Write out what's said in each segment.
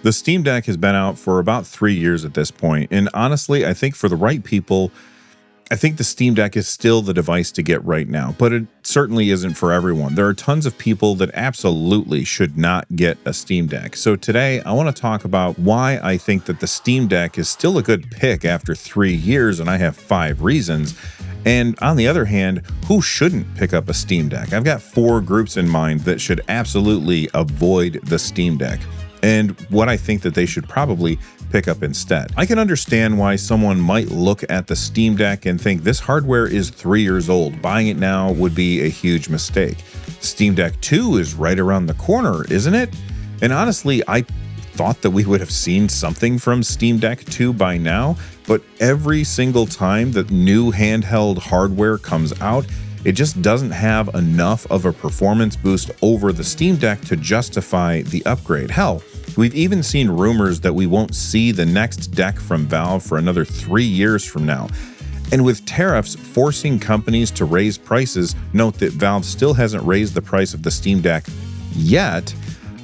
The Steam Deck has been out for about 3 years at this point, and honestly, I think for the right people, I think the Steam Deck is still the device to get right now, but it certainly isn't for everyone. There are tons of people that absolutely should not get a Steam Deck. So today, I want to talk about why I think that the Steam Deck is still a good pick after 3 years, and I have 5 reasons. And on the other hand, who shouldn't pick up a Steam Deck? I've got 4 groups in mind that should absolutely avoid the Steam Deck, and what I think that they should probably pick up instead. I can understand why someone might look at the Steam Deck and think this hardware is 3 years old. Buying it now would be a huge mistake. Steam Deck 2 is right around the corner, isn't it? And honestly, I thought that we would have seen something from Steam Deck 2 by now, but every single time that new handheld hardware comes out, it just doesn't have enough of a performance boost over the Steam Deck to justify the upgrade. Hell, we've even seen rumors that we won't see the next deck from Valve for another 3 years from now. And with tariffs forcing companies to raise prices, note that Valve still hasn't raised the price of the Steam Deck yet.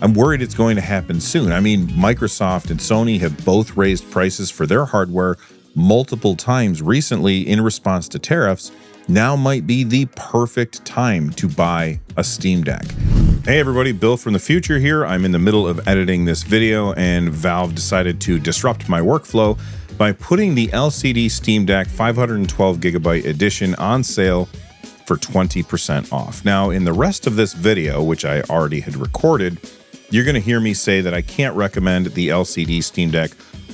I'm worried it's going to happen soon. I mean, Microsoft and Sony have both raised prices for their hardware multiple times recently in response to tariffs. Now might be the perfect time to buy a Steam Deck. Hey everybody, Bill from the future here. I'm in the middle of editing this video and Valve decided to disrupt my workflow by putting the LCD Steam Deck 512GB edition on sale for 20% off. Now in the rest of this video, which I already had recorded, you're gonna hear me say that I can't recommend the LCD Steam Deck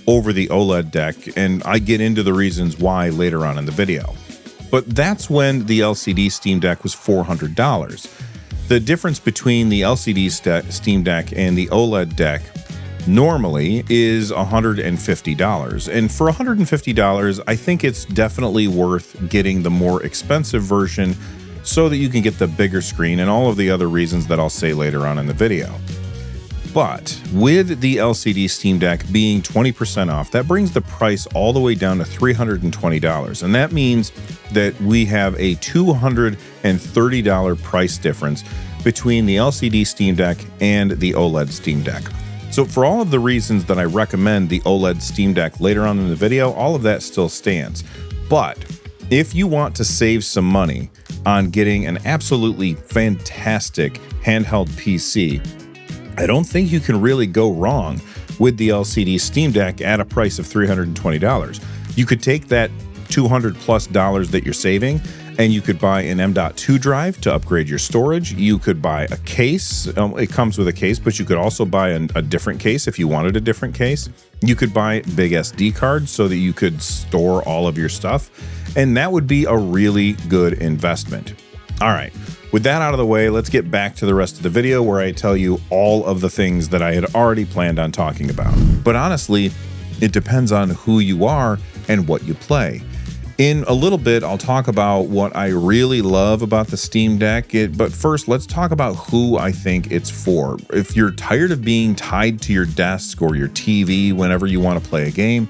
over the OLED deck, and I get into the reasons why later on in the video. But that's when the LCD Steam Deck was $400. The difference between the LCD Steam Deck and the OLED deck normally is $150. And for $150, I think it's definitely worth getting the more expensive version so that you can get the bigger screen and all of the other reasons that I'll say later on in the video. But with the LCD Steam Deck being 20% off, that brings the price all the way down to $320. And that means that we have a $230 price difference between the LCD Steam Deck and the OLED Steam Deck. So for all of the reasons that I recommend the OLED Steam Deck later on in the video, all of that still stands. But if you want to save some money on getting an absolutely fantastic handheld PC, I don't think you can really go wrong with the LCD Steam Deck at a price of $320. You could take that $200+ that you're saving and you could buy an M.2 drive to upgrade your storage. You could buy a case. It comes with a case, but you could also buy a different case if you wanted a different case. You could buy big SD cards so that you could store all of your stuff, and that would be a really good investment. All right. With that out of the way, let's get back to the rest of the video where I tell you all of the things that I had already planned on talking about. But honestly, it depends on who you are and what you play. In a little bit, I'll talk about what I really love about the Steam Deck, but first, let's talk about who I think it's for. If you're tired of being tied to your desk or your TV whenever you want to play a game,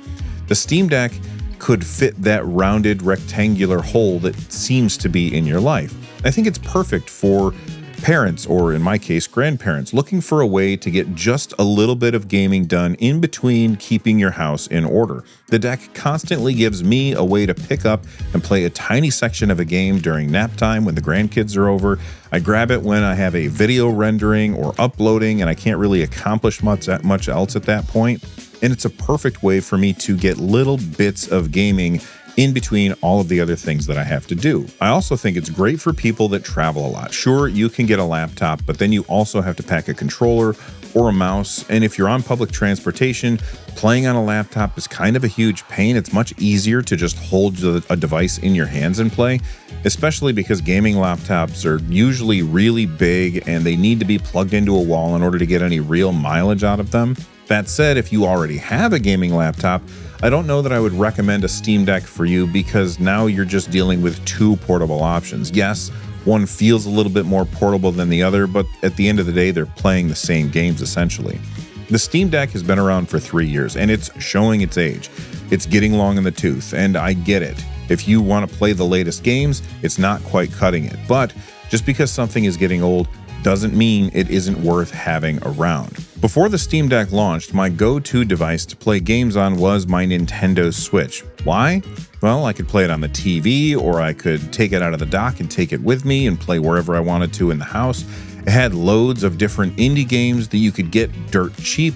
the Steam Deck could fit that rounded rectangular hole that seems to be in your life. I think it's perfect for parents, or in my case, grandparents, looking for a way to get just a little bit of gaming done in between keeping your house in order. The deck constantly gives me a way to pick up and play a tiny section of a game during nap time when the grandkids are over. I grab it when I have a video rendering or uploading and I can't really accomplish much else at that point. And it's a perfect way for me to get little bits of gaming in between all of the other things that I have to do. I also think it's great for people that travel a lot. Sure, you can get a laptop, but then you also have to pack a controller or a mouse. And if you're on public transportation, playing on a laptop is kind of a huge pain. It's much easier to just hold a device in your hands and play, especially because gaming laptops are usually really big and they need to be plugged into a wall in order to get any real mileage out of them. That said, if you already have a gaming laptop, I don't know that I would recommend a Steam Deck for you because now you're just dealing with 2 portable options. Yes, one feels a little bit more portable than the other, but at the end of the day, they're playing the same games essentially. The Steam Deck has been around for 3 years and it's showing its age. It's getting long in the tooth, and I get it. If you want to play the latest games, it's not quite cutting it. But just because something is getting old doesn't mean it isn't worth having around. Before the Steam Deck launched, my go-to device to play games on was my Nintendo Switch. Why? Well, I could play it on the TV, or I could take it out of the dock and take it with me and play wherever I wanted to in the house. It had loads of different indie games that you could get dirt cheap.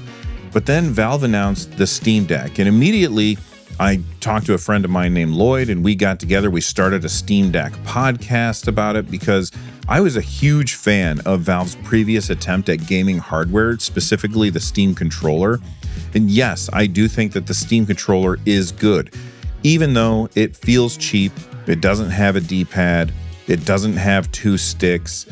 But then Valve announced the Steam Deck, and immediately I talked to a friend of mine named Lloyd, and we got together. We started a Steam Deck podcast about it because I was a huge fan of Valve's previous attempt at gaming hardware, specifically the Steam controller. And yes, I do think that the Steam controller is good, even though it feels cheap. It doesn't have a D-pad. It doesn't have two sticks.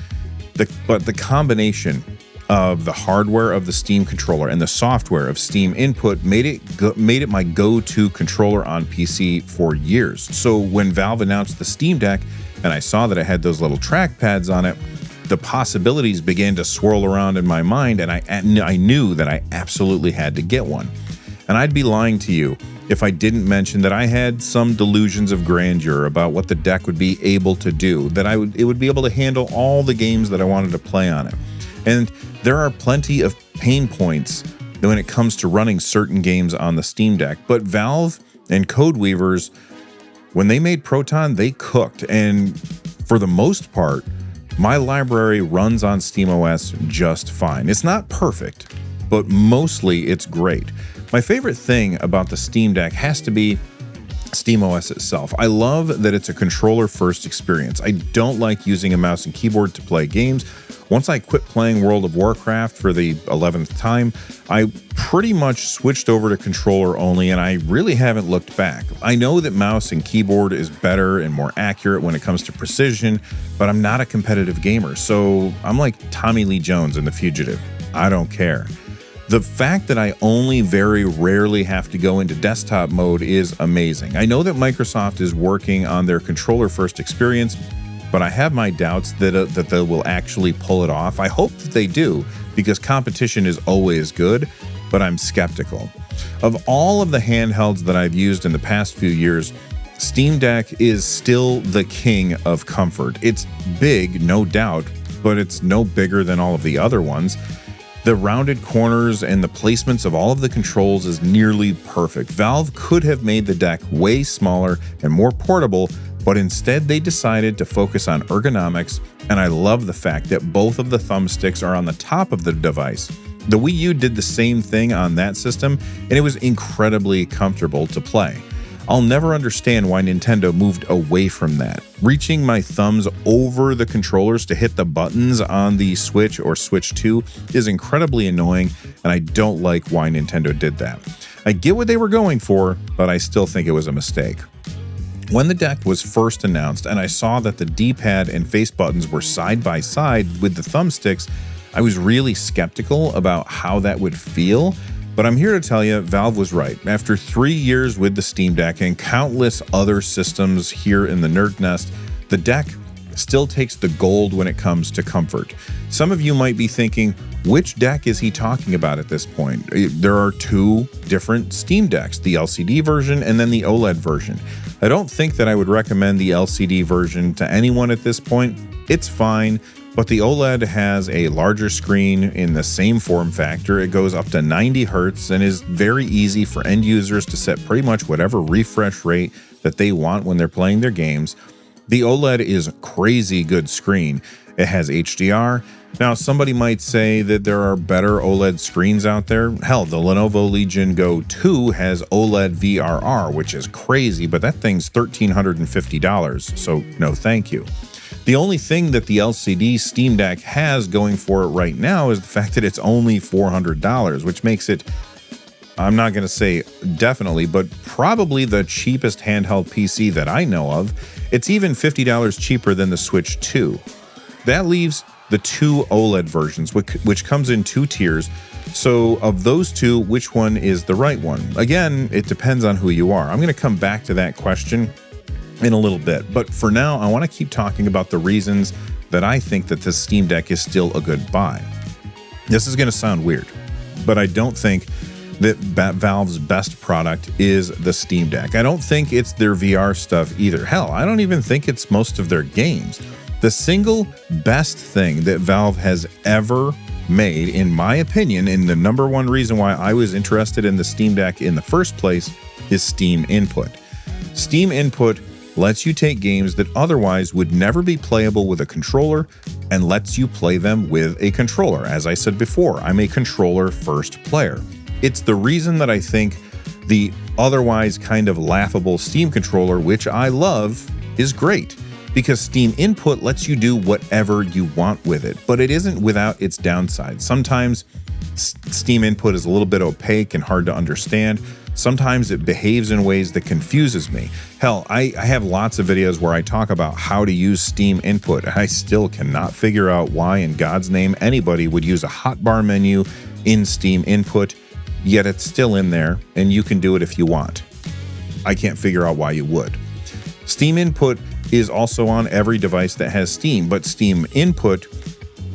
But the combination of the hardware of the Steam controller and the software of Steam Input made it my go-to controller on PC for years. So when Valve announced the Steam Deck and I saw that it had those little trackpads on it, the possibilities began to swirl around in my mind, and I knew that I absolutely had to get one. And I'd be lying to you if I didn't mention that I had some delusions of grandeur about what the deck would be able to do, that it would be able to handle all the games that I wanted to play on it. And there are plenty of pain points when it comes to running certain games on the Steam Deck, but Valve and Code Weavers, when they made Proton, they cooked. And for the most part, my library runs on SteamOS just fine. It's not perfect, but mostly it's great. My favorite thing about the Steam Deck has to be SteamOS itself. I love that it's a controller-first experience. I don't like using a mouse and keyboard to play games. Once I quit playing World of Warcraft for the 11th time, I pretty much switched over to controller only, and I really haven't looked back. I know that mouse and keyboard is better and more accurate when it comes to precision, but I'm not a competitive gamer, so I'm like Tommy Lee Jones in The Fugitive. I don't care. The fact that I only very rarely have to go into desktop mode is amazing. I know that Microsoft is working on their controller-first experience, but I have my doubts that they will actually pull it off. I hope that they do, because competition is always good, but I'm skeptical. Of all of the handhelds that I've used in the past few years, Steam Deck is still the king of comfort. It's big, no doubt, but it's no bigger than all of the other ones. The rounded corners and the placements of all of the controls is nearly perfect. Valve could have made the deck way smaller and more portable, but instead they decided to focus on ergonomics, and I love the fact that both of the thumbsticks are on the top of the device. The Wii U did the same thing on that system, and it was incredibly comfortable to play. I'll never understand why Nintendo moved away from that. Reaching my thumbs over the controllers to hit the buttons on the Switch or Switch 2 is incredibly annoying, and I don't like why Nintendo did that. I get what they were going for, but I still think it was a mistake. When the deck was first announced and I saw that the D-pad and face buttons were side by side with the thumbsticks, I was really skeptical about how that would feel. But I'm here to tell you, Valve was right. After 3 years with the Steam Deck and countless other systems here in the NerdNest, the deck still takes the gold when it comes to comfort. Some of you might be thinking, which deck is he talking about at this point? There are two different Steam Decks, the LCD version and then the OLED version. I don't think that I would recommend the LCD version to anyone at this point. It's fine, but the OLED has a larger screen in the same form factor. It goes up to 90 Hertz and is very easy for end users to set pretty much whatever refresh rate that they want when they're playing their games. The OLED is a crazy good screen. It has HDR. Now, somebody might say that there are better OLED screens out there. Hell, the Lenovo Legion Go 2 has OLED VRR, which is crazy, but that thing's $1,350, so no thank you. The only thing that the LCD Steam Deck has going for it right now is the fact that it's only $400, which makes it, I'm not going to say definitely, but probably the cheapest handheld PC that I know of. It's even $50 cheaper than the Switch 2. That leaves the two OLED versions, which comes in two tiers. So of those two, which one is the right one? Again, it depends on who you are. I'm going to come back to that question in a little bit, but for now, I want to keep talking about the reasons that I think that the Steam Deck is still a good buy. This is going to sound weird, but I don't think that Valve's best product is the Steam Deck. I don't think it's their VR stuff either. Hell, I don't even think it's most of their games. The single best thing that Valve has ever made, in my opinion, and the number one reason why I was interested in the Steam Deck in the first place is Steam Input. Steam Input lets you take games that otherwise would never be playable with a controller and lets you play them with a controller. As I said before, I'm a controller first player. It's the reason that I think the otherwise kind of laughable Steam controller, which I love, is great, because Steam Input lets you do whatever you want with it, but it isn't without its downsides. Sometimes Steam Input is a little bit opaque and hard to understand. Sometimes it behaves in ways that confuses me. Hell, I have lots of videos where I talk about how to use Steam Input, and I still cannot figure out why in God's name anybody would use a hotbar menu in Steam Input, yet it's still in there, and you can do it if you want. I can't figure out why you would. Steam Input is also on every device that has Steam, but Steam Input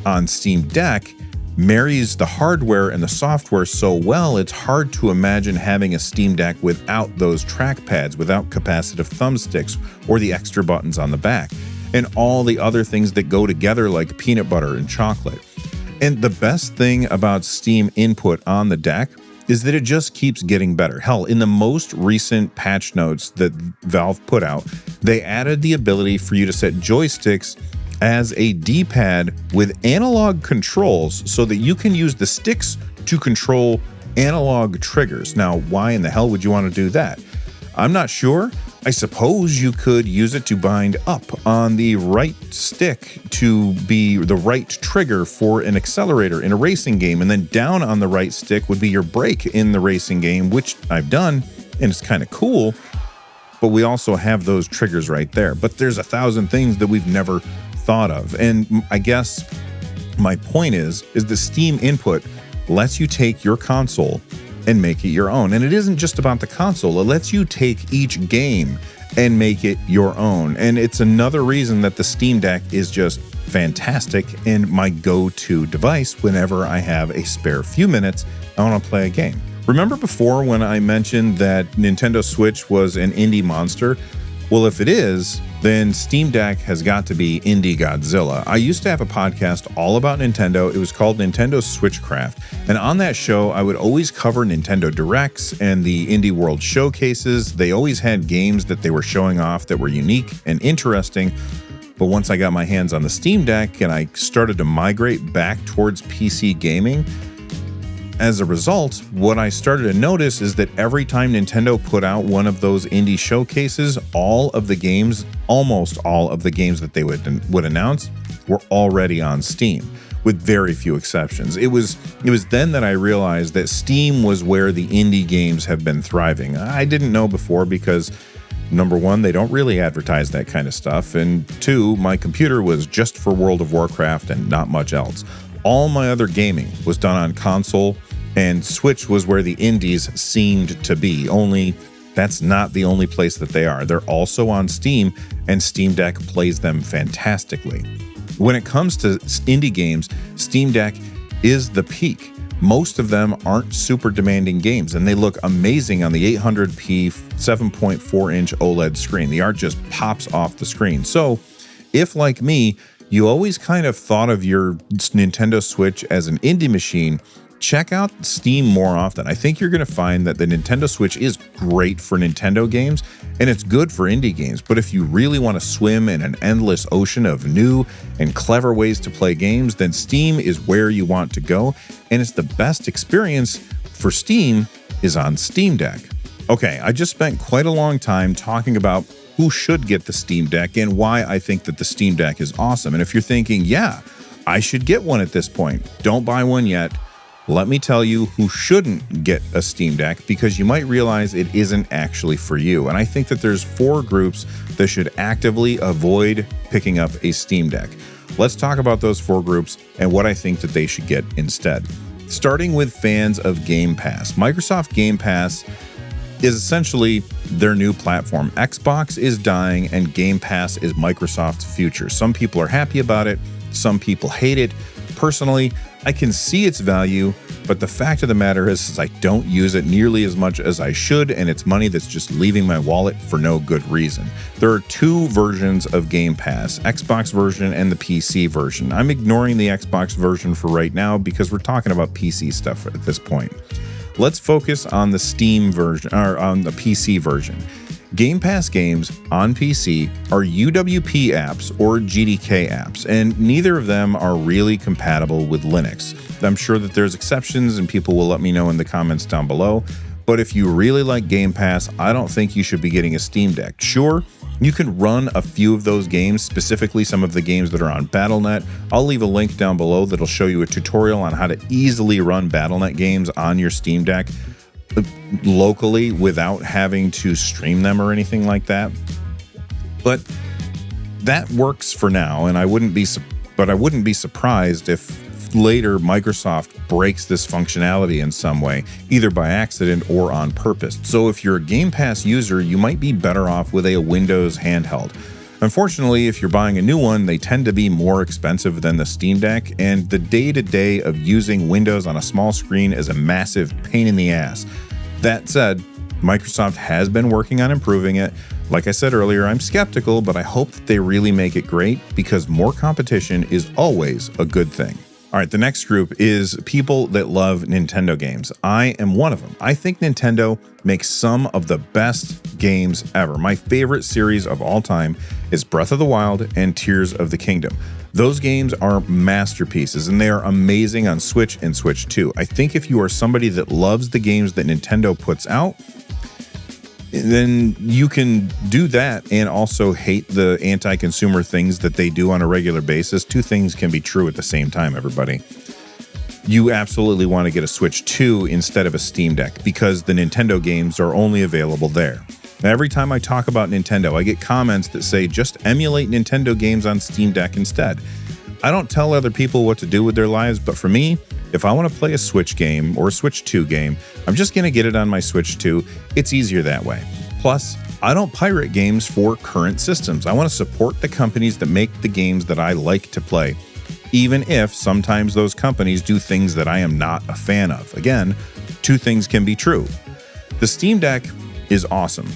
on Steam Deck marries the hardware and the software so well, it's hard to imagine having a Steam Deck without those trackpads, without capacitive thumbsticks, or the extra buttons on the back, and all the other things that go together like peanut butter and chocolate. And the best thing about Steam Input on the Deck is that it just keeps getting better. Hell, in the most recent patch notes that Valve put out, they added the ability for you to set joysticks as a D-pad with analog controls so that you can use the sticks to control analog triggers. Now, why in the hell would you want to do that? I'm not sure. I suppose you could use it to bind up on the right stick to be the right trigger for an accelerator in a racing game, and then down on the right stick would be your brake in the racing game, which I've done, and it's kind of cool, but we also have those triggers right there. But there's 1,000 things that we've never thought of, and I guess my point is the Steam Input lets you take your console and make it your own. And it isn't just about the console. It lets you take each game and make it your own. And it's another reason that the Steam Deck is just fantastic and my go-to device whenever I have a spare few minutes I want to play a game. Remember before when I mentioned that Nintendo Switch was an indie monster? Well, if it is, then Steam Deck has got to be Indie Godzilla. I used to have a podcast all about Nintendo. It was called Nintendo Switchcraft. And on that show, I would always cover Nintendo Directs and the Indie World showcases. They always had games that they were showing off that were unique and interesting. But once I got my hands on the Steam Deck and I started to migrate back towards PC gaming, as a result, what I started to notice is that every time Nintendo put out one of those indie showcases, all of the games, almost all of the games that they would announce were already on Steam, with very few exceptions. It was then that I realized that Steam was where the indie games have been thriving. I didn't know before because, number one, they don't really advertise that kind of stuff, and two, my computer was just for World of Warcraft and not much else. All my other gaming was done on console, and Switch was where the indies seemed to be, only that's not the only place that they are. They're also on Steam, and Steam Deck plays them fantastically. When it comes to indie games, Steam Deck is the peak. Most of them aren't super demanding games, and they look amazing on the 800p 7.4-inch OLED screen. The art just pops off the screen. So, if like me, you always kind of thought of your Nintendo Switch as an indie machine, check out Steam more often. I think you're going to find that the Nintendo Switch is great for Nintendo games, and it's good for indie games. But if you really want to swim in an endless ocean of new and clever ways to play games, then Steam is where you want to go, and it's the best experience for Steam is on Steam Deck. Okay, I just spent quite a long time talking about who should get the Steam Deck and why I think that the Steam Deck is awesome. And if you're thinking, yeah, I should get one at this point, don't buy one yet. Let me tell you who shouldn't get a Steam Deck, because you might realize it isn't actually for you. And I think that there's 4 groups that should actively avoid picking up a Steam Deck. Let's talk about those 4 groups and what I think that they should get instead. Starting with fans of Game Pass. Microsoft Game Pass is essentially their new platform. Xbox is dying and Game Pass is Microsoft's future. Some people are happy about it, some people hate it. Personally, I can see its value, But the fact of the matter is I don't use it nearly as much as I should, and it's money that's just leaving my wallet for no good reason. There are two versions of Game Pass, Xbox version and the PC version. I'm ignoring the Xbox version for right now because we're talking about PC stuff at this point. Let's focus on the Steam version, or on the PC version. Game Pass games on PC are UWP apps or GDK apps, and neither of them are really compatible with Linux. I'm sure that there's exceptions, and people will let me know in the comments down below, but if you really like Game Pass, I don't think you should be getting a Steam Deck. Sure, you can run a few of those games, specifically some of the games that are on Battle.net. I'll leave a link down below that'll show you a tutorial on how to easily run Battle.net games on your Steam Deck locally without having to stream them or anything like that. But that works for now, and I wouldn't be surprised if later Microsoft breaks this functionality in some way, either by accident or on purpose. So if you're a Game Pass user, you might be better off with a Windows handheld. Unfortunately, if you're buying a new one, they tend to be more expensive than the Steam Deck, and the day-to-day of using Windows on a small screen is a massive pain in the ass. That said, Microsoft has been working on improving it. Like I said earlier, I'm skeptical, but I hope that they really make it great because more competition is always a good thing. All right, the next group is people that love Nintendo games. I am one of them. I think Nintendo makes some of the best games ever. My favorite series of all time is Breath of the Wild and Tears of the Kingdom. Those games are masterpieces, and they are amazing on Switch and Switch 2. I think if you are somebody that loves the games that Nintendo puts out, then you can do that and also hate the anti-consumer things that they do on a regular basis. Two things can be true at the same time, everybody. You absolutely want to get a Switch 2 instead of a Steam Deck because the Nintendo games are only available there. Every time I talk about Nintendo, I get comments that say just emulate Nintendo games on Steam Deck instead. I don't tell other people what to do with their lives, but for me, if I want to play a Switch game or a Switch 2 game, I'm just going to get it on my Switch 2. It's easier that way. Plus, I don't pirate games for current systems. I want to support the companies that make the games that I like to play, even if sometimes those companies do things that I am not a fan of. Again, two things can be true. The Steam Deck is awesome,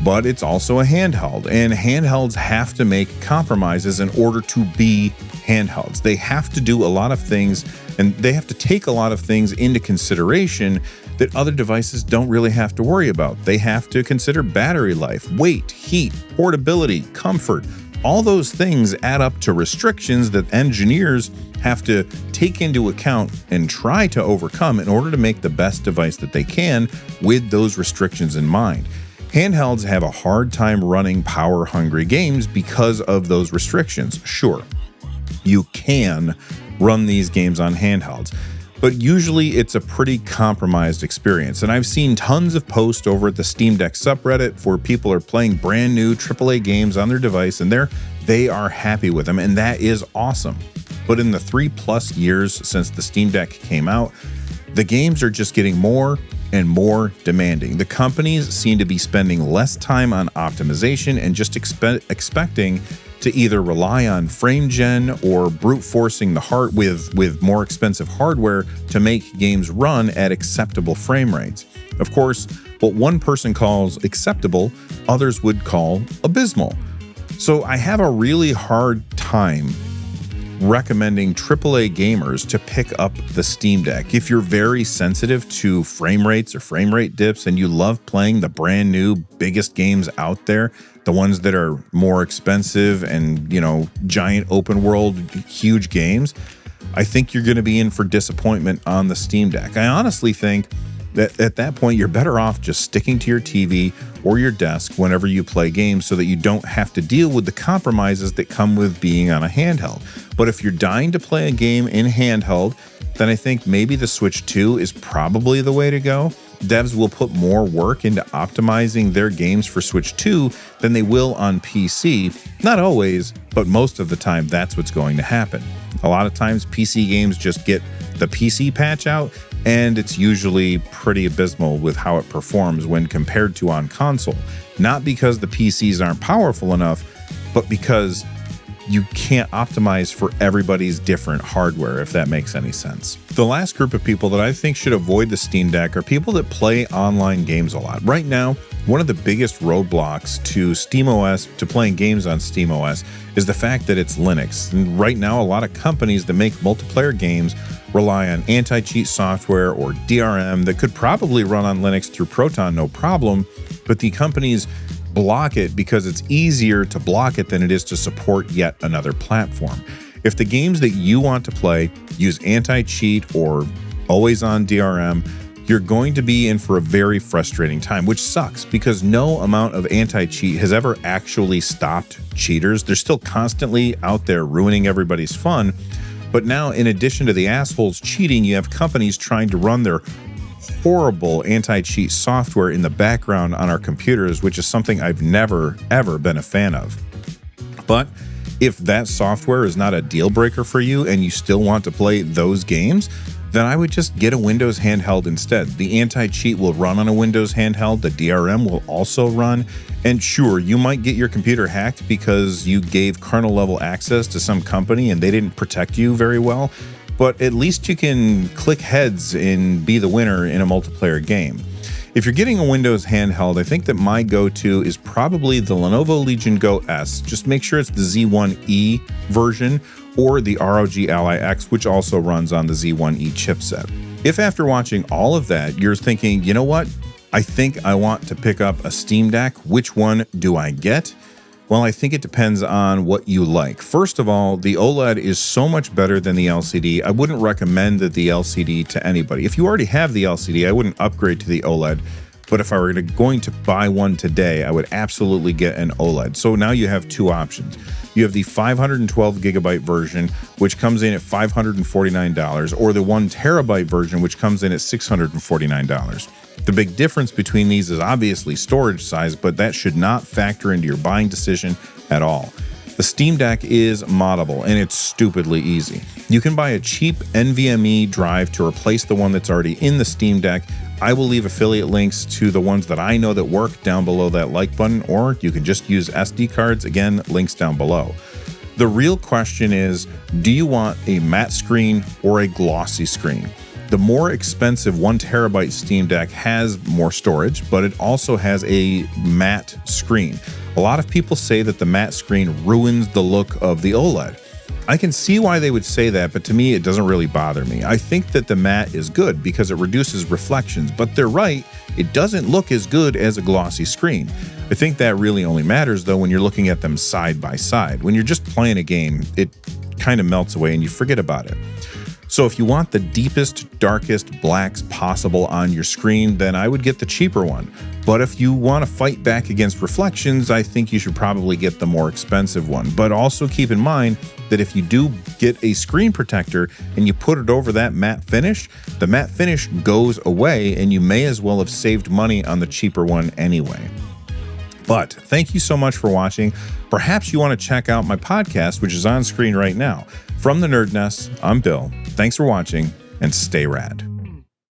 but it's also a handheld, and handhelds have to make compromises in order to be handhelds. They have to do a lot of things, and they have to take a lot of things into consideration that other devices don't really have to worry about. They have to consider battery life, weight, heat, portability, comfort. All those things add up to restrictions that engineers have to take into account and try to overcome in order to make the best device that they can with those restrictions in mind. Handhelds have a hard time running power-hungry games because of those restrictions. Sure, you can run these games on handhelds, but usually it's a pretty compromised experience. And I've seen tons of posts over at the Steam Deck subreddit where people are playing brand new AAA games on their device and they are happy with them, and that is awesome. But in the 3+ years since the Steam Deck came out, the games are just getting more and more demanding. The companies seem to be spending less time on optimization and just expecting to either rely on frame gen or brute forcing the heart with more expensive hardware to make games run at acceptable frame rates. Of course, what one person calls acceptable, others would call abysmal. So I have a really hard time recommending AAA gamers to pick up the Steam Deck. If you're very sensitive to frame rates or frame rate dips and you love playing the brand new biggest games out there, the ones that are more expensive and, giant open world, huge games, I think you're going to be in for disappointment on the Steam Deck. I honestly think that at that point, you're better off just sticking to your TV or your desk whenever you play games so that you don't have to deal with the compromises that come with being on a handheld. But if you're dying to play a game in handheld, then I think maybe the Switch 2 is probably the way to go. Devs will put more work into optimizing their games for Switch 2 than they will on PC. Not always, but most of the time that's what's going to happen. A lot of times PC games just get the PC patch out, and it's usually pretty abysmal with how it performs when compared to on console. Not because the PCs aren't powerful enough, but because you can't optimize for everybody's different hardware, if that makes any sense. The last group of people that I think should avoid the Steam Deck are people that play online games a lot. Right now, one of the biggest roadblocks to SteamOS, to playing games on SteamOS, is the fact that it's Linux. And right now, a lot of companies that make multiplayer games rely on anti-cheat software or DRM that could probably run on Linux through Proton, no problem, but the companies block it because it's easier to block it than it is to support yet another platform. If the games that you want to play use anti-cheat or always on DRM, you're going to be in for a very frustrating time, which sucks because no amount of anti-cheat has ever actually stopped cheaters. They're still constantly out there ruining everybody's fun. But now, in addition to the assholes cheating, you have companies trying to run their horrible anti-cheat software in the background on our computers, which is something I've never, ever been a fan of. But if that software is not a deal breaker for you and you still want to play those games, then I would just get a Windows handheld instead. The anti-cheat will run on a Windows handheld, the DRM will also run, and sure, you might get your computer hacked because you gave kernel level access to some company and they didn't protect you very well, but at least you can click heads and be the winner in a multiplayer game. If you're getting a Windows handheld, I think that my go-to is probably the Lenovo Legion Go S. Just make sure it's the Z1E version or the ROG Ally X, which also runs on the Z1E chipset. If after watching all of that, you're thinking, you know what? I think I want to pick up a Steam Deck. Which one do I get? Well, I think it depends on what you like. First of all, the OLED is so much better than the LCD. I wouldn't recommend the LCD to anybody. If you already have the LCD, I wouldn't upgrade to the OLED. But if I were going to buy one today, I would absolutely get an OLED. So now you have two options. You have the 512 gigabyte version, which comes in at $549, or the 1 terabyte version, which comes in at $649. The big difference between these is obviously storage size, but that should not factor into your buying decision at all. The Steam Deck is moddable, and it's stupidly easy. You can buy a cheap NVMe drive to replace the one that's already in the Steam Deck. I will leave affiliate links to the ones that I know that work down below that like button, or you can just use SD cards. Again, links down below. The real question is, do you want a matte screen or a glossy screen? The more expensive 1 terabyte Steam Deck has more storage, but it also has a matte screen. A lot of people say that the matte screen ruins the look of the OLED. I can see why they would say that, but to me, it doesn't really bother me. I think that the matte is good because it reduces reflections, but they're right, it doesn't look as good as a glossy screen. I think that really only matters, though, when you're looking at them side by side. When you're just playing a game, it kind of melts away and you forget about it. So if you want the deepest, darkest blacks possible on your screen, then I would get the cheaper one. But if you want to fight back against reflections, I think you should probably get the more expensive one. But also keep in mind that if you do get a screen protector and you put it over that matte finish, the matte finish goes away and you may as well have saved money on the cheaper one anyway. But thank you so much for watching. Perhaps you want to check out my podcast, which is on screen right now. From the NerdNest, I'm Bill. Thanks for watching, and stay rad.